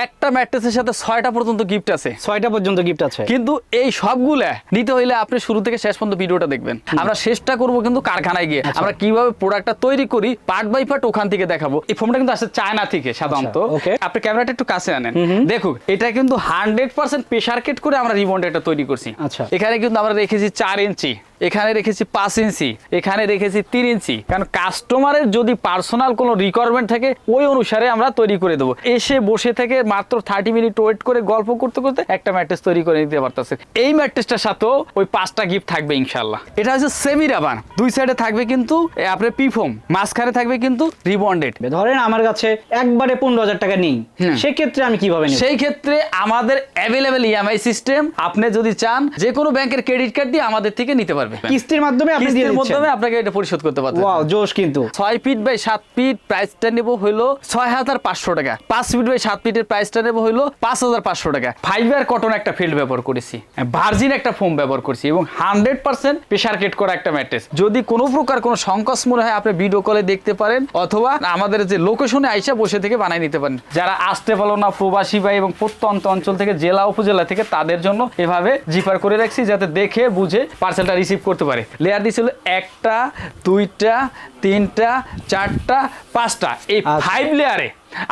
একটা ম্যাট্রেসের সাথে 6টা পর্যন্ত গিফট আছে। 6টা পর্যন্ত গিফট আছে, কিন্তু এই সবগুলা নিতে হইলে আপনি শুরু থেকে শেষ পর্যন্ত ভিডিওটা দেখবেন। আমরা শেষটা করব কিন্তু কারখানায় গিয়ে আমরা কিভাবে প্রোডাক্টটা তৈরি করি পার্ট বাই পার্ট ওখান থেকে দেখাবো। এই ফোনটা কিন্তু আসছে চায়না থেকে সাধারণত। আপনি ক্যামেরাটা একটু কাছে আনেন, দেখুন এটা কিন্তু 100% প্রেসার কেট করে আমরা রিবন্ড এটা তৈরি করছি। এখানে কিন্তু আমরা রেখেছি 4 ইঞ্চি, এখানে রেখেছি 5 ইঞ্চি, এখানে রেখেছি 3 ইঞ্চি, কারণ কাস্টমারের যদি পার্সোনাল কোনো রিকোয়ারমেন্ট থাকে ওই অনুসারে আমরা তৈরি করে দেবো। এসে বসে থেকে মাত্র 30 মিনিট ওয়েট করে গল্প করতে করতে একটা ম্যাট্রেস তৈরি করে দিতে পারতেছে। এই ম্যাট্রেসটার সাথেও ওই 5টা গিফট থাকবে ইনশাল্লাহ। এটা হচ্ছে সেমি রাবার, দুই সাইডে থাকবে কিন্তু আপনার পিফোম, মাঝখানে থাকবে কিন্তু রিবন্ডেড। ধরেন আমার কাছে একবারে 15,000 টাকা নেই, সেক্ষেত্রে আমি কিভাবে নেব? সেই ক্ষেত্রে আমাদের অ্যাভেলেবেল ইএমআই সিস্টেম, আপনি যদি চান যে কোনো ব্যাংকের ক্রেডিট কার্ড দিয়ে আমাদের থেকে নিতে পারবে। কিস্তির মাধ্যমে আপনি দিয়ে দিচ্ছেন, মাধ্যমে আপনাকে এটা পরিশোধ করতে পারবেন। ওয়াও জোশ। কিন্তু 6 ফিট বাই 7 ফিট প্রাইসটা নেব হলো 6,500 টাকা, 5 ফিট বাই 7 ফিটের প্রাইসটা নেব হলো 5,500 টাকা। ফাইবার কটন একটা ফিল্ড ব্যবহার করেছি, ভার্জিন একটা ফোম ব্যবহার করছি এবং 100% প্রেসার কেট করা একটা ম্যাট্রেস। যদি কোনো প্রকার কোনো সংকোচ মনে হয় আপনি ভিডিও কলে দেখতে পারেন, অথবা আমাদের যে লোকেশনে আইসা বসে থেকে বানাই নিতে পারেন। যারা আসতে পারলো না প্রবাসী ভাই এবং প্রত্যন্ত অঞ্চল থেকে, জেলা উপজেলা থেকে, তাদের জন্য এভাবে জিপার করে রাখছি যাতে দেখে বুঝে পার্সেলটা রিসিভ করতে পারে। লেয়ার দিয়েছিল 1টা 2টা 3টা 4টা 5টা, এই 5 লেয়ারে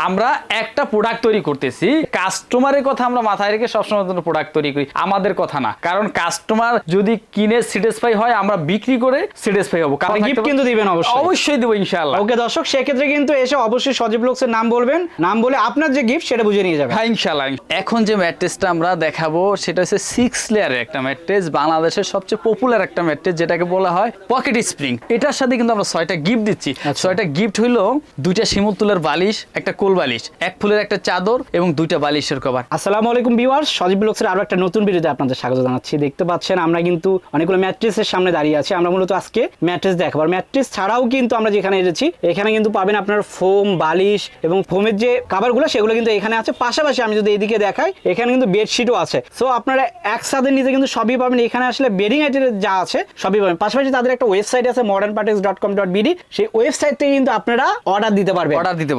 আমরা একটা প্রোডাক্ট তৈরি করতেছি। কাস্টমারের কথা আমরা মাথায় রেখে সবসময় প্রোডাক্ট তৈরি করি, আমাদের কথা না। কারণ কাস্টমার যদি কিনে স্যাটিসফাই হয় আমরা বিক্রি করে স্যাটিসফাই হবো। কারণ গিফট কিন্তু দিবেন অবশ্যই, অবশ্যই দেবো ইনশাআল্লাহ। ওকে দর্শক, সেক্ষেত্রে কিন্তু এসে অবশ্যই সজীব ব্লগসের নাম বলবেন, নাম বলে আপনার যে গিফট সেটা বুঝে নিয়ে যাবেন। হ্যাঁ ইনশাআল্লাহ। এখন যে ম্যাট্রেসটা আমরা দেখাবো সেটা হচ্ছে 6 লেয়ারের একটা ম্যাট্রেস, বাংলাদেশের সবচেয়ে পপুলার একটা ম্যাট্রেস যেটাকে বলা হয় পকেট স্প্রিং। এটার সাথে কিন্তু আমরা 6টা গিফট দিচ্ছি। 6টা গিফট হইলো 2টা শিমুল তুলার বালিশ, একটা কোল বালিশ, 1 ফুলের একটা চাদর এবং 2টা বালিশের কভার। আসসালামু আলাইকুম ভিউয়ার্স, সজীব ব্লগসের আরো একটা নতুন ভিডিওতে আপনাদের স্বাগত জানাচ্ছি। দেখতে পাচ্ছেন আমরা কিন্তু অনেকগুলো ম্যাট্রেসের সামনে দাঁড়িয়ে আছি। আমরা মূলত আজকে ম্যাট্রেস দেখাবো। ম্যাট্রেস ছাড়াও কিন্তু আমরা যেখানে এসেছি এখানে কিন্তু পাবেন আপনার ফোম, বালিশ এবং ফোমের যে কভারগুলো সেগুলো কিন্তু এখানে আছে। পাশাপাশি আমি যদি এইদিকে দেখাই এখানে কিন্তু বেডশিটও আছে। সো আপনারা একসাথে নিতে কিন্তু সবই পাবেন। এখানে আসলে বেডিং আইটেমের যা আছে সবই পাবেন। পাশাপাশি তাদের একটা ওয়েবসাইট আছে modernpartex.com.bd, সেই ওয়েবসাইট থেকে কিন্তু আপনারা অর্ডার দিতে পারবেন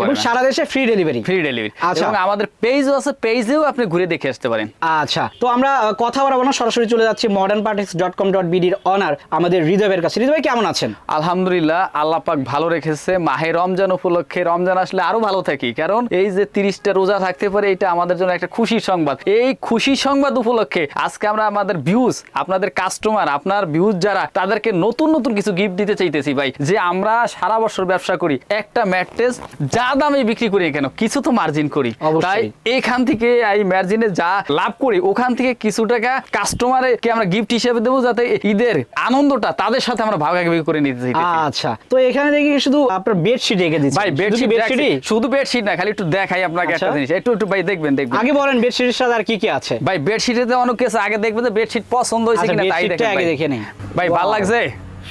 এবং সারা দেশে ফ্রি ডেলিভারি। আচ্ছা, এবং আমাদের পেজও আছে, পেজেও আপনি ঘুরে দেখে আসতে পারেন। আচ্ছা, তো আমরা কথা বলবো না, সরাসরি চলে যাচ্ছি modernpartex.com.bd এর অনার আমাদের হৃদয়ের কাছে। হৃদয় কেমন আছেন? আলহামদুলিল্লাহ, আল্লাহ পাক ভালো রেখেছে। মাহে রমজান উপলক্ষে, রমজান আসলে আরো ভালো থাকি, কারণ এই যে 30টা রোজা থাকতে পারে এটা আমাদের জন্য একটা খুশির সংবাদ। এই খুশির সংবাদ উপলক্ষে আজকে আমরা আমাদের ভিউজ, আপনাদের কাস্টমার, আপনার ভিউজ যারা, তাদেরকে নতুন নতুন কিছু গিফট দিতে চাইতেছি ভাই। যে আমরা সারা বছর ব্যবসা করি, একটা ম্যাট্রেস যা দামে বিক্রি করি কেন কিছু তো মার্জিন করি, তাই এখান থেকে এই মার্জিনে যা লাভ করি ওখান থেকে কিছু টাকা কাস্টমারকে আমরা গিফট হিসেবে দেবো, যাতে ঈদের আনন্দটা তাদের সাথে আমরা ভাগাভাগি করে নিতে চাই। আচ্ছা, তো এখানে দেখি শুধু আপনার বেডশিট রেখে দিচ্ছি ভাই। বেডশিট শুধু বেডশিট না, খালি একটু দেখাই আপনাকে একটা জিনিস, একটু একটু ভাই দেখবেন। আগে বলেন বেডশিটের সাথে আর কি কি আছে? ভাই বেডশিটেতে অনেক কিছু, আগে দেখবেন যে বেডশিট পছন্দ হয়েছে কিনা তাই দেখেন। আগে দেখে নেই ভাই, ভালো লাগছে?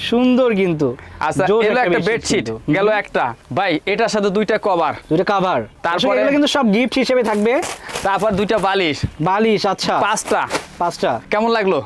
সুন্দর কিন্তু। আচ্ছা, এলো একটা বেডশিট গেল একটা ভাই, এটার সাথে 2টা কভার, তারপরে এগুলো কিন্তু সব গিফট হিসেবে থাকবে। তারপর 2টা বালিশ। আচ্ছা, 5টা কেমন লাগলো?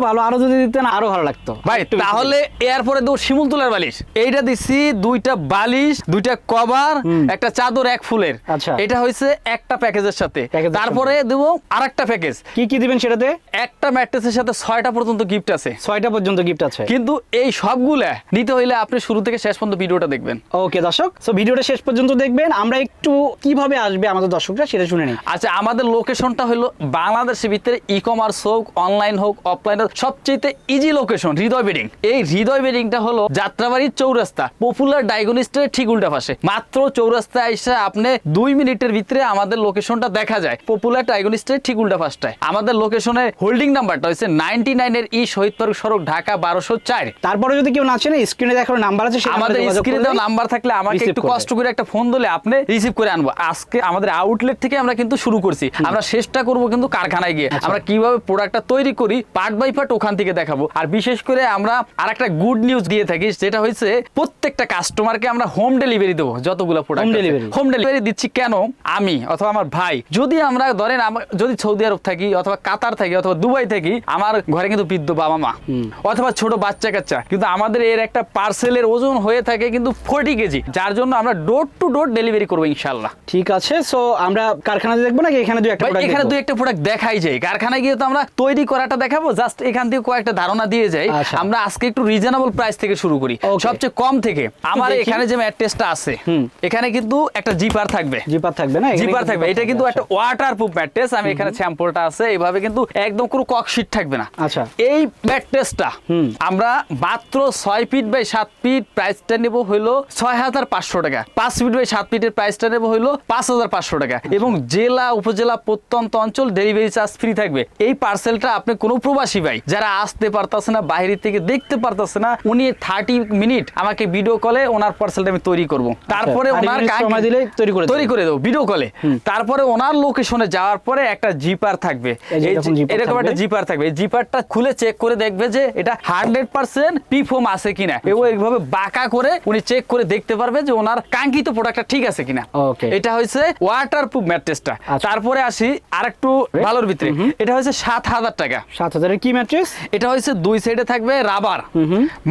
ভালো, আরো যদি দিতেন আরো ভালো লাগতো ভাই। তাহলে এরপরে দেবো শিমুল তুলার বালিশ। এইটা দিচ্ছি 2টা বালিশ, 2টা কভার, একটা চাদর 1 ফুলের। আচ্ছা, এটা হয়েছে একটা প্যাকেজের সাথে। তারপরে দেবো আরেকটা প্যাকেজ। কি দিবেন সেটাতে? একটা ম্যাট্রেসের সাথে 6টা পর্যন্ত গিফট আছে। 6টা পর্যন্ত গিফট আছে, কিন্তু এই সবগুলা নিতে হইলে আপনি শুরু থেকে শেষ পর্যন্ত ভিডিওটা দেখবেন। ওকে দর্শক, সো ভিডিওটা শেষ পর্যন্ত দেখবেন। আমরা একটু কিভাবে আসবে আমাদের দর্শকরা সেটা শুনে নিই। আচ্ছা, আমাদের লোকেশনটা হলো বাংলাদেশের ভিতরে ই-কমার্স হোক, অনলাইন হোক, অফলাইন হোক, সবচেয়ে ইজি লোকেশন হৃদয় বেডিং। এই হৃদয় বেডিংটা হলো যাত্রাবাড়ির চৌরাস্তা, পপুলার ডায়াগনস্টিকের ঠিক উল্টা পাশে। মাত্র চৌরাস্তায় এসে আপনি 2 মিনিটের ভিতরে আমাদের লোকেশনটা দেখা যায়। পপুলার ডায়াগনস্টিকের ঠিক উল্টা পাশটায় আমাদের লোকেশনের হোল্ডিং নাম্বারটা হচ্ছে 99 ই শহীদ পার্ক সড়ক, ঢাকা 1204। তারপরে যদি কেউ না চেনে স্ক্রিনে দেখার নাম্বার আছে, আমাদের স্ক্রিনে দেওয়া নাম্বার থাকলে আমাকে একটু কষ্ট করে একটা ফোন দিলে আপনি রিসিভ করে আনবো। আজকে আমাদের আউটলেট থেকে আমরা কিন্তু শুরু করছি, আমরা শেষটা করব কিন্তু কারখানায় গিয়ে। আমরা কিভাবে কিভাবে প্রোডাক্টটা তৈরি করি পার্ট বাই পার্ট ওখান থেকে দেখাবো। আর বিশেষ করে আমরা আরেকটা গুড নিউজ দিয়ে থাকি, যেটা হচ্ছে প্রত্যেকটা কাস্টমারকে আমরা হোম ডেলিভারি দেবো। যতগুলো প্রোডাক্ট হোম ডেলিভারি দিচ্ছি কেন, আমি অথবা আমার ভাই যদি আমরা ধরেন যদি সৌদি আরব থাকি অথবা কাতার থাকি অথবা দুবাই থাকি, আমার ঘরে কিন্তু বৃদ্ধ বাবা মা অথবা ছোট বাচ্চা কাচ্চা, কিন্তু আমাদের এর একটা পার্সেলের ওজন হয়ে থাকে কিন্তু 40 কেজি, যার জন্য আমরা ডোর টু ডোর ডেলিভারি করবো ইনশাল্লাহ। ঠিক আছে, সো আমরা কারখানাতে দেখবো নাকি এখানে এখানে দুই একটা প্রোডাক্ট দেখাই যায়, কারখানায় গিয়ে তো আমরা তৈরি করাটা দেখাবো, জাস্ট এখান থেকে কয়েকটা ধারণা দিয়ে যাই। আমরা আজকে একটু রিজনেবল প্রাইস থেকে শুরু করি, সবচেয়ে কম থেকে। আমার এখানে যে ম্যাট্রেসটা আছে এখানে কিন্তু একটা জিপার থাকবে না, জিপার থাকবে। এটা কিন্তু একটা ওয়াটারপ্রুফ ম্যাট্রেস। আমি এখানে স্যাম্পলটা আছে, এইভাবে কিন্তু একদম কোনো ককশিট থাকবে না। আচ্ছা, এই ম্যাট্রেসটা আমরা মাত্র 6 ফিট বাই 7 ফিট প্রাইসটা নেব হইলো 6500 টাকা। 5 ফিট বাই 7 ফিটের প্রাইসটা নেব হইলো 5500 টাকা, এবং জেলা উপজেলা প্রত্যন্ত অঞ্চল ডেলিভারি চার্জ ফ্রি থাকবে। এই পার্সেলটা আপনি কোনো প্রবাসী ভাই যারা আসতে পারতাছে না, বাইরে থেকে দেখতে পারতাছে না, উনি 30 মিনিট আমাকে ভিডিও কলে ওনার পার্সেলটা আমি তৈরি করব, তারপরে ওনার সময় দিলে তৈরি করে দেবো ভিডিও কলে। তারপরে ওনার লোকেশনে যাওয়ার পরে একটা জিপার থাকবে, এরকম একটা জিপার থাকবে। এই জিপারটা খুলে চেক করে দেখবে যে এটা 100% পিফোম আছে কিনা, এবং এইভাবে বাঁকা করে উনি চেক করে দেখতে পারবে যে ওনার কাঙ্ক্ষিত প্রোডাক্টটা ঠিক আছে কিনা। এটা হচ্ছে ওয়াটারপ্রুফ ম্যাট্রেসটা। তারপরে আসি আরেকটু ভালোর ভিতরে, এটা হচ্ছে 7000 টাকা। 7000 এর কি ম্যাট্রেস? এটা হচ্ছে দুই সাইডে থাকবে রাবার,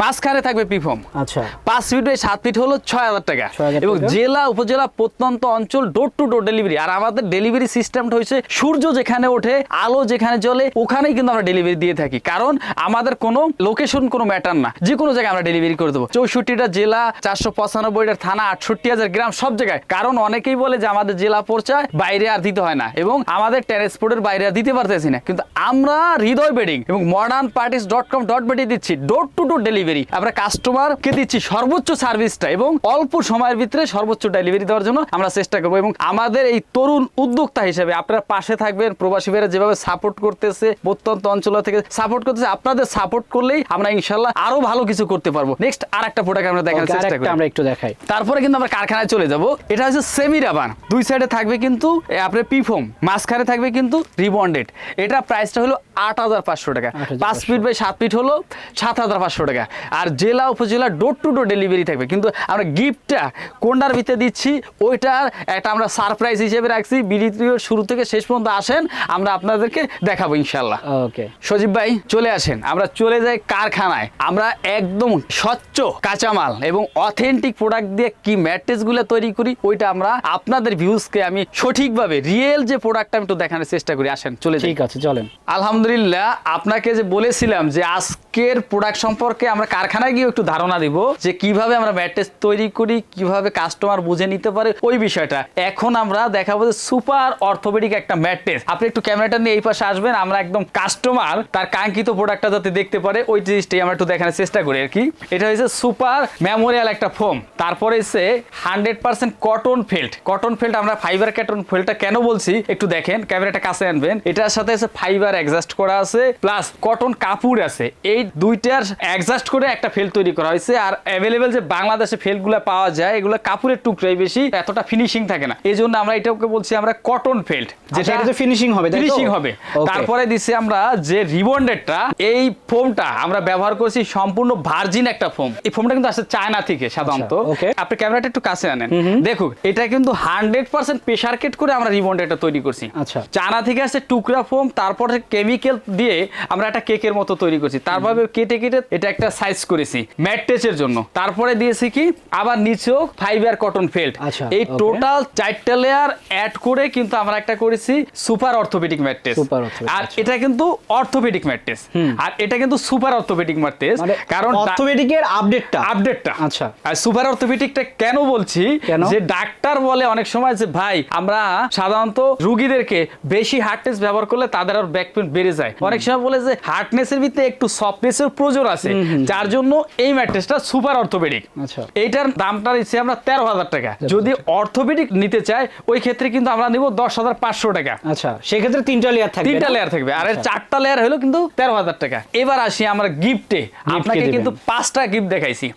মাঝখানে থাকবে পিফোম। আচ্ছা, 5 ফিট বাই 7 ফিট হলো 6000 টাকা, এবং জেলা উপজেলা প্রত্যন্ত অঞ্চল ডোর টু ডোর ডেলিভারি। আর আমাদের ডেলিভারি সিস্টেমটা হচ্ছে সূর্য যেখানে ওঠে, আলো যেখানে জ্বলে, ওখানেই কিন্তু আমরা ডেলিভারি দিয়ে থাকি। কারণ আমাদের কোনো লোকেশন কোনো ম্যাটার না, যে কোনো জায়গায় আমরা ডেলিভারি করে দেবো। 64টা জেলা, 495টা থানা, 68,000 গ্রাম, সব জায়গায়। কারণ অনেকেই বলে যে আমাদের জেলা পর্যায়ে বাইরে আর দিতে হয় না, এবং আমাদের ট্রান্সপোর্টের বাইরে আর দিতে পারতেছি না, কিন্তু আমরা হৃদয় বেডিং এবং modernparties.com.bd দিচ্ছি ডোর টু ডোর ডেলিভারি। আমরা কাস্টমারকে দিচ্ছি সর্বোচ্চ সার্ভিসটা, এবং অল্প সময়ের ভিতরে সর্বোচ্চ ডেলিভারি দেওয়ার জন্য আমরা চেষ্টা করবো। এবং আমাদের এই তরুণ উদ্যোক্তা হিসেবে আপনারা পাশে থাকবেন। প্রবাসী ভাইরা যেভাবে সাপোর্ট করতেছে, প্রত্যন্ত অঞ্চল থেকে সাপোর্ট করতেছে, আপনাদের সাপোর্ট করলেই আমরা ইনশাল্লাহ আরো ভালো কিছু করতে পারবো। নেক্সট আরেকটা প্রোডাক্ট আমরা দেখার চেষ্টা করি, আমরা একটু দেখাই, তারপরে কিন্তু আমরা কারখানায় চলে যাব। এটা হচ্ছে সেমি রাবার, দুই সাইডে থাকবে কিন্তু আপনার পিফোম, মাঝখানে থাকবে কিন্তু রিবন্ডেড। এটা প্রাইসটা হলো 8500 টাকা। 5 ফিট বাই 7 ফিট হলো 7500 টাকা। আর জেলা উপজেলা ডোর টু ডোর ডেলিভারি থাকবে। কিন্তু আমরা গিফটটা কোনটার ভিতরে দিচ্ছি ওইটার একটা আমরা সারপ্রাইজ হিসেবে রাখছি। ভিডিওর শুরু থেকে শেষ পর্যন্ত আসেন, আমরা আপনাদেরকে দেখাবো ইনশাল্লাহ। ওকে, সজীব ভাই চলে আসেন, আমরা চলে যাই কারখানায়। আমরা একদম স্বচ্ছ কাঁচামাল এবং অথেন্টিক প্রোডাক্ট দিয়ে কি ম্যাট্রেসগুলো তৈরি করি, ওইটা আমরা আপনাদের ভিউজকে আমি সঠিকভাবে রিয়েল যে প্রোডাক্টটা আমি একটু দেখানোর চেষ্টা করি। আসেন চলে যাই। ঠিক আছে, চলেন। আলহামদুলিল্লাহ, আপনাকে যে বলেছিলাম যে আজকের প্রোডাক্ট সম্পর্কে আমরা কারখানায় গিয়ে একটু ধারণা দিব যে কিভাবে আমরা ম্যাট্রেস তৈরি করি, কিভাবে কাস্টমার বুঝে নিতে পারে ওই বিষয়টা। এখন আমরা দেখাবো যে সুপার অর্থোপেডিক একটা ম্যাট্রেস। আপনি একটু ক্যামেরাটা নিয়ে এই পাশে আসবেন, আমরা একদম কাস্টমার তার কাঙ্ক্ষিত প্রোডাক্টটা যাতে দেখতে পারে ওই জিনিসটাই আমরা একটু দেখানোর চেষ্টা করি আর কি। এটা হচ্ছে সুপার মেমোরিয়াল একটা ফোম, তারপরে হচ্ছে 100% কটন ফেল্ট। কটন ফেল্ট আমরা ফাইবার কটন ফেল্টটা কেন বলছি একটু দেখেন, ক্যামেরাটা কাছে আনবেন। এটার সাথে আছে ফাইবার অ্যাডজাস্ট করা আছে, প্লাস কটন কাপড় আছে। এই দুইটার অ্যাডজাস্ট করে একটা ফেল্ট তৈরি করা হয়েছে। আর অ্যাভেলেবেল যে বাংলাদেশে ফেল্টগুলো পাওয়া যায়, এগুলো কাপড়ের টুকরাই বেশি, এতটা ফিনিশিং থাকে না। এই জন্য আমরা এটাকে বলছি আমরা কটন ফেল্ট, যেটা ফিনিশিং হবে, ফিনিশিং হবে। তারপরে দিচ্ছি আমরা যে রিবন্ডেডটা, এই ফোমটা আমরা ব্যবহার করছি সম্পূর্ণ ভার্জিন একটা ফোম। এই ফোমটা কিন্তু আসছে চায়না থেকে সাধারণত। আপনি ক্যামেরাটা একটু কাছে আনেন, দেখুন এটা কিন্তু 100% প্রেসার কেট করে আমরা রিবন্ডেডটা তৈরি করছি। আচ্ছা, চায়না থেকে আসছে টুকরা ফোম, তারপরে কেমিক্যাল দিয়ে আমরা একটা কেকের মতো তৈরি করছি। তারপরে কেটে কেটে এটা একটা সাইজ করেছি ম্যাট্রেসের জন্য। তারপরে দিয়েছি কি আবার নিচেও ফাইবার কটন ফেল্ট। এই টোটাল 4টা লেয়ার অ্যাড করে কিন্তু আমরা একটা করেছি সুপার অর্থোপেডিক ম্যাট্রেস। আর এটা কিন্তু অর্থোপেডিক ম্যাট্রেস, আর এটা কিন্তু সুপার অর্থোপেডিক ম্যাট্রেস। কারণ অর্থোপেডিকের আপডেটটা। আচ্ছা, আর সুপার অর্থোপেডিকটা কেন বলছি, যে ডাক্তার বলে অনেক সময় যে ভাই আমরা সাধারণত রোগীদেরকে বেশি হার্ডনেস ব্যবহার করলে তাদের আর ব্যাক পেইন বেড়ে যায়। অনেক সময় বলে যে হার্ডনেসের ভিতরে একটু সফটনেসের প্রয়োজন আছে, যার জন্য এই ম্যাট্রেসটা সুপার অর্থোপেডিক। আচ্ছা, এইটার দামটা দিচ্ছি আমরা 13,000 টাকা। যদি অর্থোপেডিক নিতে চাই ওই ক্ষেত্রে কিন্তু আমরা নিব 10,500 টাকা। আচ্ছা, সেক্ষেত্রে 3টা লেয়ার থাকবে, আর 4টা লেয়ার হলো কিন্তু 13,000 টাকা। এবার আসি আমরা গিফটে। আপনাকে কিন্তু 5টা গিফট দেখাইছি,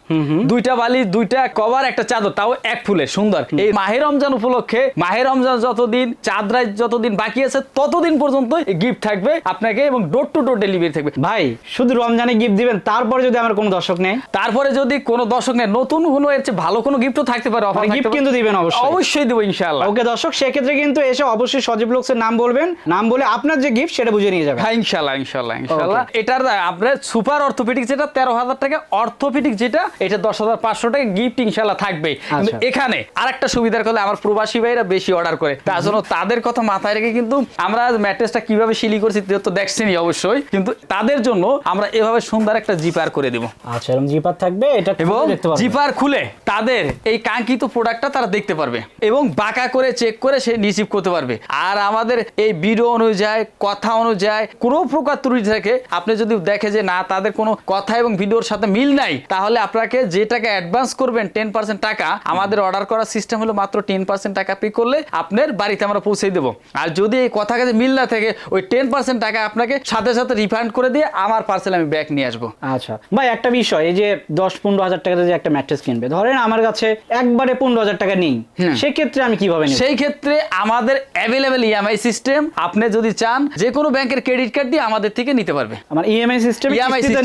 2টা বালিশ, 2টা কভার, একটা চাদর, তাও এক ফুলে সুন্দর। এই মাহে রমজান উপলক্ষে, মাহে রমজান যতদিন চাঁদ রাত যতদিন বাকি আছে ততদিন পর্যন্ত এই গিফট গিফট থাকবে আপনাকে এবং ডোর টু ডোর ডেলিভারি থাকবে। ভাই শুধু রমজানে গিফট দিবেন, তারপরে যদি আমার কোনো দর্শক নেই, তারপরে যদি কোনো দর্শক নেয় নতুন কোনো এর চেয়ে ভালো কোনো গিফটও থাকতে পারে, অফার গিফট কিন্তু দিবেন অবশ্যই। অবশ্যই দেবো ইনশাআল্লাহ। ওকে দর্শক, সেক্ষেত্রে কিন্তু এসে অবশ্যই সজীব ব্লগসের নাম বলবেন, নাম বলে আপনার যে গিফট সেটা বুঝে নিয়ে যাবেন। হ্যাঁ ইনশাআল্লাহ ইনশাআল্লাহ ইনশাআল্লাহ। এটার আপনার সুপার অর্থোপেডিক যেটা 13,000 টাকা, অর্থোপেডিক যেটা এটা 10,500 টাকা গিফট ইনশাআল্লাহ থাকবে। কিন্তু এখানে আরেকটা সুবিধার কথা, আমার প্রবাসী ভাইরা বেশি অর্ডার করে, তার জন্য তাদের কথা মাথায় রেখে কিন্তু আমরা ম্যাট্রেসটা কিভাবে সিলি করছি তো দেখছেনই অবশ্যই, কিন্তু তাদের জন্য আমরা এভাবে সুন্দর একটা জিপার করে দিব। আচ্ছা, এরকম জিপার থাকবে, এটা এবং দেখতে পারবেন। জিপার খুলে তাদের এই কাঙ্ক্ষিত প্রোডাক্টটা তারা দেখতে পারবে এবং বাঁকা করে চেক করে সে রিসিভ করতে পারবে। আর আমাদের এই ভিডিও অনুযায়ী কথা অনুযায়ী কোনো প্রকার ত্রুটি থাকে, আপনি যদি দেখে যে না তাদের কোনো কথা এবং ভিডিওর সাথে মিল নাই, তাহলে আপনাকে যে টাকা অ্যাডভান্স করবেন 10% টাকা, আমাদের অর্ডার করার সিস্টেম হলো মাত্র 10% টাকা পে করলে আপনার বাড়িতে আমরা পৌঁছে দেবো। আর যদি এই কথা কাছে মিল না থাকে, ওই 10% টাকা আপনাকে সাথে সাথে রিফান্ড করে দিয়ে আমার পার্সেল আমি ব্যাক নিয়ে আসবো। আচ্ছা ভাই, একটা বিষয়, এই যে 10-15 হাজার টাকাতে যে একটা ম্যাট্রেস কিনবে, ধরেন আমার কাছে একবারে 15 হাজার টাকা নেই, সেক্ষেত্রে আমি কিভাবে নেব? সেই ক্ষেত্রে আমাদের অ্যাভেলেবেল ইএমআই সিস্টেম, আপনি যদি চান যে কোনো ব্যাংকের ক্রেডিট কার্ড দিয়ে আমাদের থেকে নিতে পারবে। আমার ইএমআই সিস্টেম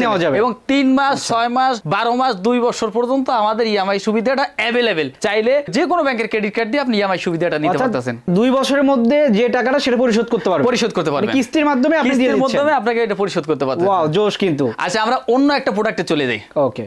নেওয়া যাবে এবং 3 মাস 6 মাস 12 মাস 2 বছর পর্যন্ত আমাদের ইএমআই সুবিধাটা অ্যাভেলেবেল। চাইলে যে কোনো ব্যাংকের ক্রেডিট কার্ড দিয়ে আপনি ইএমআই সুবিধাটা নিতে পারতেছেন। 2 বছরের মধ্যে যে টাকাটা সেটা পরিশোধ করতে পারবেন, কিস্তির মাধ্যমে আপনি দিয়ে দিচ্ছেন, মাধ্যমে আপনাকে এটা পরিশোধ করতে পারবেন। ওয়াও জোশ কিন্তু। আচ্ছা, আমরা অন্য একটা প্রোডাক্টে চলে যাই। ওকে,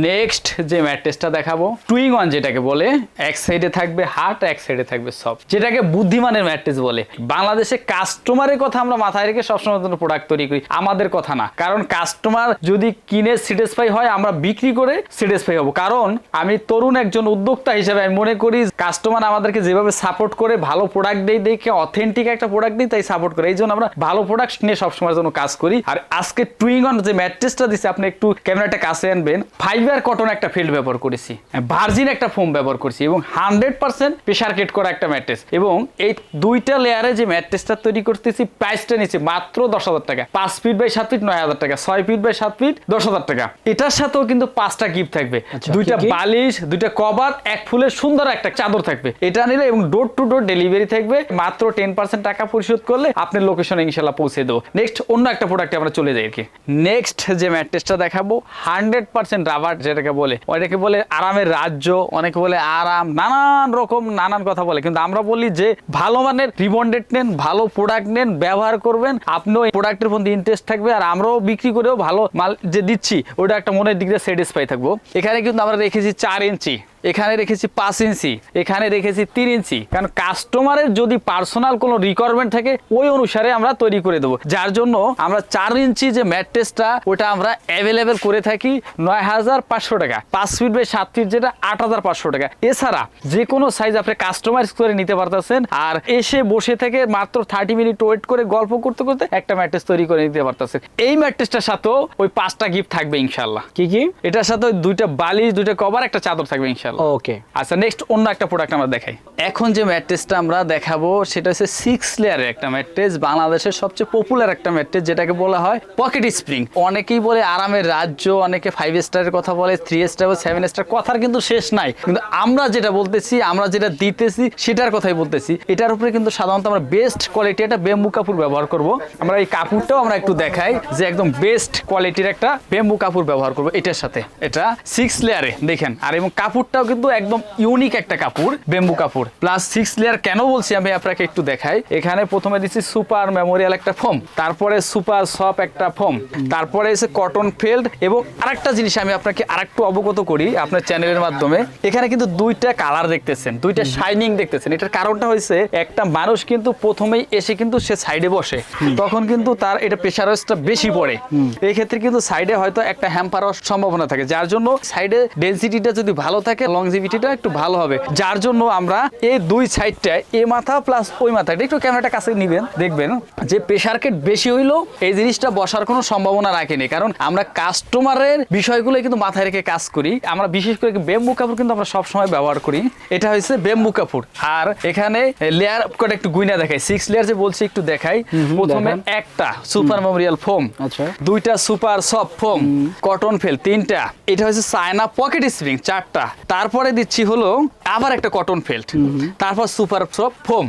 নেক্সট যে ম্যাট্রেসটা দেখাবো, টুইং ওয়ান যেটাকে বলে, এক সাইডে থাকবে হার্ড, এক সাইডে থাকবে সফট, যেটাকে বুদ্ধিমানের ম্যাট্রেস বলে। বাংলাদেশে কাস্টমারের কথা আমরা মাথায় রেখে সবসময় প্রোডাক্ট তৈরি করি, আমাদের কথা না। কারণ কাস্টমার যদি কিনে স্যাটিসফাই হয়, আমরা বিক্রি করে স্যাটিসফাই হব। কারণ আমি তরুণ একজন উদ্যোক্তা হিসেবে আমি মনে করি কাস্টমার আমাদেরকে যেভাবে সাপোর্ট করে, ভালো প্রোডাক্ট দেই, দেখে অথেন্টিক একটা প্রোডাক্ট দিই, তাই সাপোর্ট করে। এই জন্য আমরা ভালো প্রোডাক্ট নিয়ে সবসময়ের জন্য কাজ করি। আর আজকে টুইং ওয়ান যে ম্যাট্রেসটা দিচ্ছে, আপনি একটু ক্যামেরাটা কাছে আনবেন, ফাইবার কটন একটা ফিল্ড ব্যবহার করেছি, ভার্জিন একটা ফোম ব্যবহার করেছি এবং 100% প্রেসার কেট করা একটা ম্যাট্রেস। এবং এই দুইটা লেয়ারে যে ম্যাট্রেসটা তৈরি করতেছি, প্রাইসটা নিচ্ছে মাত্র 10,000 টাকা। 5 ফিট বাই 7 ফিট 9,000 টাকা, 6 ফিট বাই 7 ফিট 10,000 টাকা। এটার সাথেও কিন্তু 5টা গিফট থাকবে, দুইটা বালিশ, দুইটা কভার, এক ফুলের সুন্দর একটা চাদর থাকবে। এটা নিলে এবং ডোর টু ডোর ডেলিভারি থাকবে। মাত্র 10% টাকা পরিশোধ করলে আপনার লোকেশনে ইনশাল্লাহ পৌঁছে দেবো। নেক্সট অন্য একটা প্রোডাক্টে আমরা চলে যাই। নেক্সট যে ম্যাট্রেসটা দেখাবো, 100% রাবার যেটাকে বলে, ওইটাকে বলে আরামের রাজ্য, অনেকে বলে আরাম, নানান রকম নানান কথা বলে, কিন্তু আমরা বলি যে ভালো মানের রিবন্ডেড নেন, ভালো প্রোডাক্ট নেন, ব্যবহার করবেন, আপনিও এই প্রোডাক্টের প্রতি ইন্টারেস্ট থাকবে, আর আমরাও বিক্রি করেও ভালো মাল যে দিচ্ছি ওটা একটা মনের দিক দিয়ে স্যাটিসফাই থাকবো। এখানে কিন্তু আমরা রেখেছি 4 ইঞ্চি, এখানে রেখেছি 5 ইঞ্চি, এখানে রেখেছি 3 ইঞ্চি, কারণ কাস্টমারের যদি পার্সোনাল কোনো রিকোয়ারমেন্ট থাকে ওই অনুসারে আমরা তৈরি করে দেবো। যার জন্য আমরা 4 ইঞ্চি যে ম্যাট্রেসটা ওটা আমরা অ্যাভেলেবেল করে থাকি 9,500 টাকা, 5 ফিট বাই 7 ফিট যেটা 8,500 টাকা। এছাড়া যে কোনো সাইজ আপনি কাস্টমাইজ করে নিতে পারতেছেন, আর এসে বসে থেকে মাত্র 30 মিনিট ওয়েট করে গল্প করতে করতে একটা ম্যাট্রেস তৈরি করে নিতে পারতেছেন। এই ম্যাট্রেসটার সাথেও ওই 5টা গিফট থাকবে ইনশাল্লাহ। কি কি? এটার সাথে ওই 2টা বালিশ, 2টা কভার, একটা চাদর থাকবে ইনশাল্লাহ। ওকে, আচ্ছা, নেক্সট অন্য একটা প্রোডাক্ট আমরা দেখাই। এখন যে ম্যাট্রেসটা আমরা দেখাবো সেটা হচ্ছে 6 লেয়ারের একটা ম্যাট্রেস, বাংলাদেশের সবচেয়ে পপুলার একটা ম্যাট্রেস, যেটাকে বলা হয় পকেট স্প্রিং। অনেকেই বলে আরামের রাজ্য, অনেকে 5 স্টারের কথা বলে, 3 স্টার, 7 স্টার, কথার কিন্তু শেষ নাই। কিন্তু আমরা যেটা বলতেছি, আমরা যেটা দিতেছি সেটার কথাই বলতেছি। এটার উপরে কিন্তু সাধারণত আমরা বেস্ট কোয়ালিটি একটা বেম্বু কাপড় ব্যবহার করব। আমরা এই কাপড়টাও আমরা একটু দেখাই যে একদম বেস্ট কোয়ালিটির একটা বেম্বু কাপড় ব্যবহার করব এটার সাথে। এটা 6 লেয়ারে দেখেন, আর এবং কাপড়টাও কিন্তু একদম ইউনিক একটা কাপড়, বেম্বু কাপড় প্লাস 6 লেয়ার। কেন বলছি আমি আপনাকে একটু দেখাই। এখানে প্রথমে দিচ্ছি সুপার মেমোরিয়াল একটা ফোম, তারপরে সুপার সফট একটা ফোম, তারপরে এসে কটন ফেল্ড। এবং আরেকটা জিনিস আমি আপনাকে আরেকটু অবগত করি আপনার চ্যানেলের মাধ্যমে, এখানে কিন্তু 2টা কালার দেখতেছেন, 2টা শাইনিং দেখতেছেন। এটার কারণটা হয়েছে একটা মানুষ কিন্তু প্রথমেই এসে কিন্তু সে সাইডে বসে, তখন কিন্তু তার এটা প্রেসারেজটা বেশি পড়ে। এই ক্ষেত্রে কিন্তু সাইডে হয়তো একটা হ্যাম্পার হওয়ার সম্ভাবনা থাকে, যার জন্য সাইডে ডেনসিটিটা যদি ভালো থাকে লংজিভিটিটা একটু ভালো হবে। যার জন্য আমরা এই 2 সাইডটায় এ মাথা প্লাস ওই মাথাটা একটু ক্যামেরাটা কাছে নিবেন, দেখবেন যে প্রেসার কেট বেশি হইলো এই জিনিসটা বসার কোনো সম্ভাবনা রাখেনি। কারণ আমরা কাস্টমারের বিষয়গুলো কিন্তু মাথায় রেখে কাজ করি। আমরা বিশেষ করে বেম্বু কাপড় কিন্তু আমরা সবসময় ব্যবহার করি। এটা হচ্ছে বেম্বু কাপড়। আর এখানে লেয়ার করে একটু গুইনা দেখাই, 6 লেয়ার যে বলছি একটু দেখাই। প্রথমে একটা সুপার মেমোরিয়াল ফোম, 2টা super soft foam, cotton fail 3টা, এটা হচ্ছে চায়না পকেট স্প্রিং 4টা, তারপরে দিচ্ছি হলো আবার একটা কটন ফেল্ট, তারপর সুপার সফট ফোম।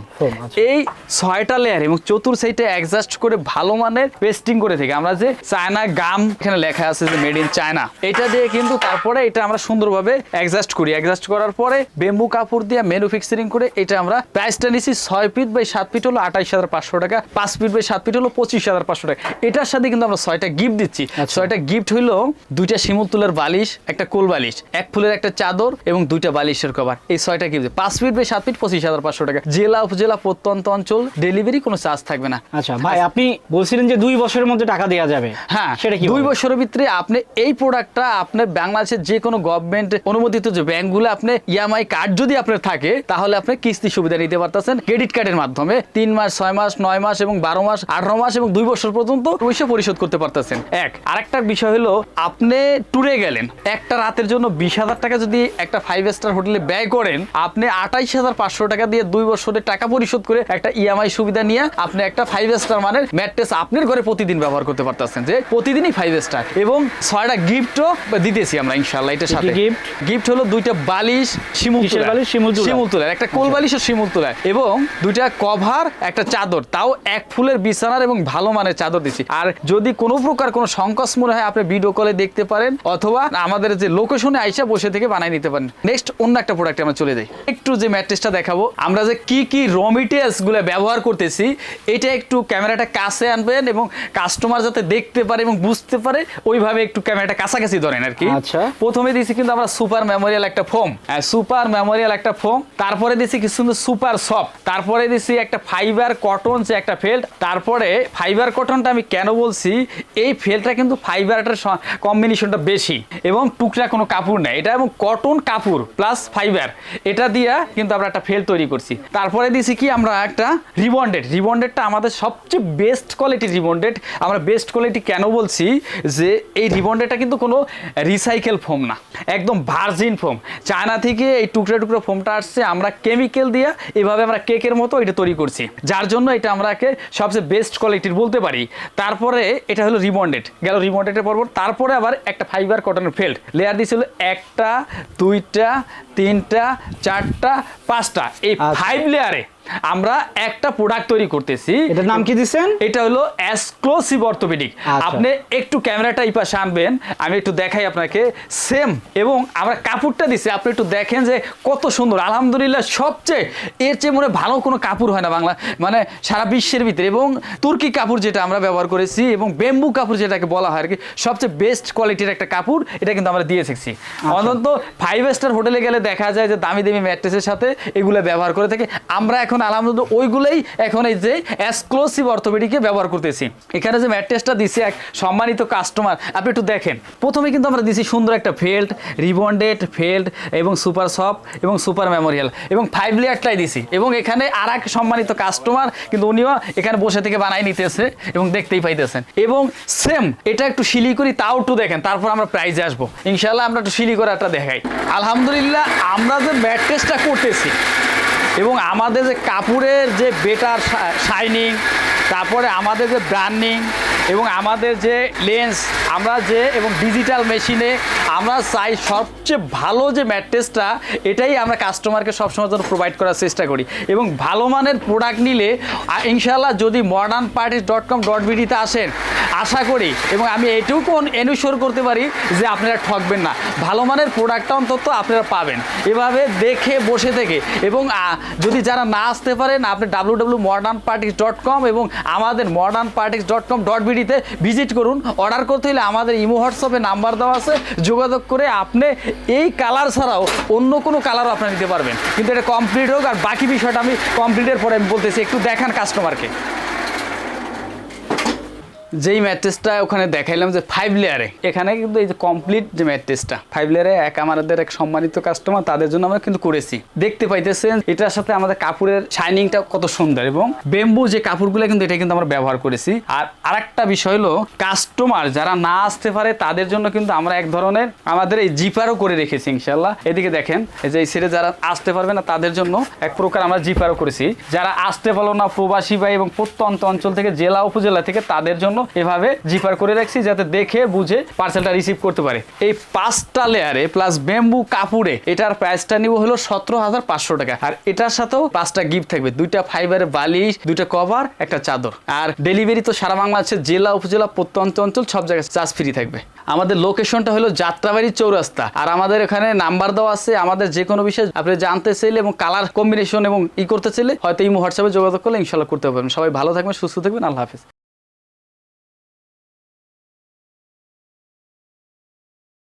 এই 6টা লেয়ার এবং চতুর সাইডে অ্যাডজাস্ট করে ভালো মানের পেস্টিং করে থেকে আমরা যে চায়না গাম এখানে লেখা আছে যে মেড ইন চায়না, এটা দিয়ে কিন্তু তারপরে এটা আমরা সুন্দরভাবে অ্যাডজাস্ট করি। অ্যাডজাস্ট করার পরে বেম্বু কাপড় দিয়ে ম্যানুফ্যাকচারিং করে এটা আমরা প্রাইসটা নিছি 6 ফিট বাই 7 ফিট হলো 28,500 টাকা, 5 ফিট বাই 7 ফিট হলো 25,500 টাকা। এটার সাথে কিন্তু আমরা 6টা গিফট দিচ্ছি। 6টা গিফট হইলো 2টা শিমুল তুলার বালিশ, একটা কোল বালিশ, এক ফুলের একটা চাদর এবং 2টা বালিশের কভার। এই 6টা গিফট 5 ফিট বাই 7 ফিট 25,500 টাকা। জেলা উপজেলা প্রত্যন্ত অঞ্চল ডেলিভারি কোনো চার্জ থাকবে না। আচ্ছা ভাই, আপনি বলছিলেন যে 2 বছরের মধ্যে টাকা দেওয়া যাবে। হ্যাঁ, সেটা কি 2 বছরের ভিতরে আপনি এই প্রোডাক্টটা আপনার বাংলাদেশের যে কোনো গভর্নমেন্ট অনুমোদিত যে ব্যাংকগুলো আপনি ইএমআই কার্ড যদি আপনার থাকে তাহলে আপনি কিস্তি সুবিধা নিতে পারতেছেন ক্রেডিট কার্ডের মাধ্যমে। 3 মাস, 6 মাস, 9 মাস এবং 12 মাস, 18 মাস এবং 2 বছর পর্যন্ত পয়সা পরিশোধ করতে পারতেছেন। আরেকটা বিষয় হলো আপনি ট্যুরে গেলেন, একটা রাতের জন্য 20,000 টাকা যদি একটা 5 স্টার হোটেলে ব্যয় করেন, আপনি 28,500 টাকা দিয়ে 2 বছরের টাকা পরিশোধ করে একটা ইএমআই সুবিধা নিয়ে আপনি একটা 5 স্টার মানের ম্যাট্রেস আপনার ঘরে প্রতিদিন ব্যবহার করতে পারতেছেন, যে প্রতিদিনই 5 স্টার। এবং 6টা গিফটও দিতেছি আমরা ইনশাআল্লাহ। এটার সাথে গিফট হলো 2টা বালিশ শিমুল তুলার, একটা কোল বালিশ ও শিমুল তুলার, এবং 2টা কভার, একটা চাদর, তাও এক ফুলের বিছানার এবং ভালো মানের চাদর দিচ্ছি। আর যদি কোনো প্রকার কোনো সংকোচ মনে হয় আপনি ভিডিও কলে দেখতে পারেন অথবা আমাদের যে লোকেশনে আইসা বসে থেকে বানাই নিতে পারেন। নেক্সট অন্য একটা প্রোডাক্টে আমরা চলে যাই। একটু যে ম্যাট্রেসটা দেখাবো, আমরা যে কি র মেটেরিয়ালস গুলো ব্যবহার করতেছি এটা একটু ক্যামেরাটা কাছে আনবেন এবং কাস্টমার যাতে দেখতে পারে এবং বুঝতে পারে ওইভাবে একটু ক্যামেরাটা কাছাকাছি ধরেন আর কি। আচ্ছা, প্রথমে দিয়েছি কিন্তু আমরা সুপার মেমোরিয়াল একটা ফোম, তারপরে দিয়েছি কিছু সুপার সফট, তারপরে দিয়েছি একটা ফাইবার কটন যে একটা ফেল্ট। তারপরে ফাইবার কটনটা আমি কেন বলছি, এই ফেল্টটা কিন্তু ফাইবারটার কম্বিনেশনটা বেশি এবং টুকরা কোনো কাপড় নেই এটা, এবং কটন কাপড় প্লাস ফাইবার, এটা দিয়া কিন্তু আমরা একটা ফেল্ট তৈরি করছি। তারপরে দিয়েছি কি আমরা একটা রিবন্ডেডটা আমাদের সবচেয়ে বেস্ট কোয়ালিটির রিবন্ডেড। আমরা বেস্ট কোয়ালিটি কেন বলছি, যে এই রিবন্ডেডটা কিন্তু কোনো রিসাইকেল ফোম না, একদম ভার্জিন ফোম। চায়না থেকে এই টুকরা ফোমটা আসছে, আমরা কেমিক্যাল দিয়ে এভাবে আমরা কেকের মতো এটা তৈরি করছি, যার জন্য এটা আমরাকে সবচেয়ে বেস্ট কোয়ালিটির বলতে পারি। তারপরে এটা হলো রিবন্ডেড গেল, রিবন্ডেডের পর তারপরে আবার একটা ফাইবার কটনের ফেল্ট লেয়ার দিয়েছিল 1টা 2টা 3টা 4টা 5টা, এই 5 লেয়ারে আমরা একটা প্রোডাক্ট তৈরি করতেছি। এটার নাম কি দিবেন? এটা হলো এক্সক্লুসিভ অর্থোপেডিক। আপনি একটু ক্যামেরাটা এই পাশে আনবেন, আমি একটু দেখাই আপনাকে সেম, এবং আমরা কাপড়টা দিছি আপনি একটু দেখেন যে কত সুন্দর। আলহামদুলিল্লাহ সবচেয়ে এর চেয়ে মনে ভালো কোনো কাপড় হয় না বাংলা মানে সারা বিশ্বের ভিতরে। এবং তুর্কি কাপড় যেটা আমরা ব্যবহার করেছি এবং বেম্বু কাপড় যেটাকে বলা হয় আর কি, সবচেয়ে বেস্ট কোয়ালিটির একটা কাপড় এটা কিন্তু আমরা দিয়ে থাকছি। অন্তত 5 স্টার হোটেলে গেলে দেখা যায় যে দামি ম্যাট্রেসের সাথে এগুলো ব্যবহার করে থাকে। আমরা এখন আলহামদুলিল্লাহ ওইগুলোই এখন এই যে এক্সক্লুসিভ অর্থোপেডিকে ব্যবহার করতেছি। এখানে যে ম্যাট্রেসটা দিছি এক সম্মানিত কাস্টমার, আপনি একটু দেখেন। প্রথমে কিন্তু আমরা দিছি সুন্দর একটা ফেল্ট, রিবন্ডেড ফেল্ট এবং সুপার সফট এবং সুপার মেমোরিয়াল এবং 5 লেয়ারটাই দিছি। এবং এখানে আর এক সম্মানিত কাস্টমার কিন্তু উনিও এখানে বসে থেকে বানাই নিতেছে এবং দেখতেই পাইতেছেন। এবং সেম এটা একটু শিলি করি, তাও একটু দেখেন, তারপর আমরা প্রাইজে আসবো ইনশাল্লাহ। আমরা একটু শিলি করাটা দেখাই। আলহামদুলিল্লাহ আমরা যে ম্যাট্রেসটা করতেছি এবং আমাদের যে কাপড়ের যে বেটার শাইনিং, তারপরে আমাদের যে ব্র্যান্ডিং এবং আমাদের যে লেন্স আমরা যে এবং ডিজিটাল মেশিনে আমরা চাই সবচেয়ে ভালো যে ম্যাট্রেসটা, এটাই আমরা কাস্টমারকে সবসময় জন্য প্রোভাইড করার চেষ্টা করি। এবং ভালো মানের প্রোডাক্ট নিলে ইনশাআল্লাহ যদি modernparties.com.bd-তে আসেন, আশা করি এবং আমি এটুকু এনশিওর করতে পারি যে আপনারা ঠকবেন না, ভালো মানের প্রোডাক্টটা অন্তত আপনারা পাবেন এভাবে দেখে বসে থেকে। এবং যদি যারা না আসতে পারেন আপনি www.modernparties.com এবং আমাদের modernparties.com.bd-তে ভিজিট করুন। অর্ডার করতে হলে আমাদের ইমো হোয়াটসঅ্যাপে নাম্বার দেওয়া আছে, যোগাযোগ করে আপনি এই কালার ছাড়াও অন্য কোনো কালারও আপনি নিতে পারবেন, কিন্তু এটা কমপ্লিট হোক। আর বাকি বিষয়টা আমি কমপ্লিটের পরে আমি বলতেছি, একটু দেখান কাস্টমারকে। যেই ম্যাট্রেসটা ওখানে দেখাইলাম যে 5 লেয়ারে, এখানে কিন্তু এই যে কমপ্লিট যে ম্যাট্রেসটা 5 লেয়ারে আমাদের এক সম্মানিত কাস্টমার, তাদের জন্য আমরা কিন্তু করেছি। দেখতে পাইতেছেন এটার সাথে আমাদের কাপড়ের শাইনিংটা কত সুন্দর এবং বেম্বু যে কাপড়গুলো কিন্তু এটা কিন্তু আমরা ব্যবহার করেছি। আর আরেকটা বিষয় হলো কাস্টমার যারা না আসতে পারে তাদের জন্য কিন্তু আমরা এক ধরনের আমাদের এই জিপারও করে রেখেছি ইনশাল্লাহ। এদিকে দেখেন এই যে এই সেটে যারা আসতে পারবে না তাদের জন্য এক প্রকার আমরা জিপারও করেছি। যারা আসতে পারলো না প্রবাসী ভাই এবং প্রত্যন্ত অঞ্চল থেকে জেলা উপজেলা থেকে তাদের জন্য এভাবে জিপার করে রাখছি যাতে দেখে বুঝে পার্সেলটা রিসিভ করতে পারে। এই 5টা লেয়ারে প্লাস ব্যাম্বু কাপড়ে এটার প্রাইসটা নিব হলো 17,500 টাকা। আর এটার সাথেও 5টা গিফট থাকবে, 2টা ফাইবারের বালিশ, 2টা কভার, একটা চাদর। আর ডেলিভারি তো সারা বাংলাদেশের জেলা উপজেলা প্রত্যন্ত অঞ্চল সব জায়গায় চার্জ ফ্রি থাকবে। আমাদের লোকেশনটা হলো যাত্রাবাড়ি চৌরাস্তা। আর আমাদের এখানে নাম্বার দেওয়া আছে, আমাদের যে কোনো বিষয় আপনি জানতে চাইলে এবং কালার কম্বিনেশন এবং করতে চাইলে হয়তো ইমো হোয়াটসঅ্যাপে যোগাযোগ করলে ইনশাল্লাহ করতে পারবেন। সবাই ভালো থাকবেন, সুস্থ থাকবেন, আল্লাহ হাফেজ।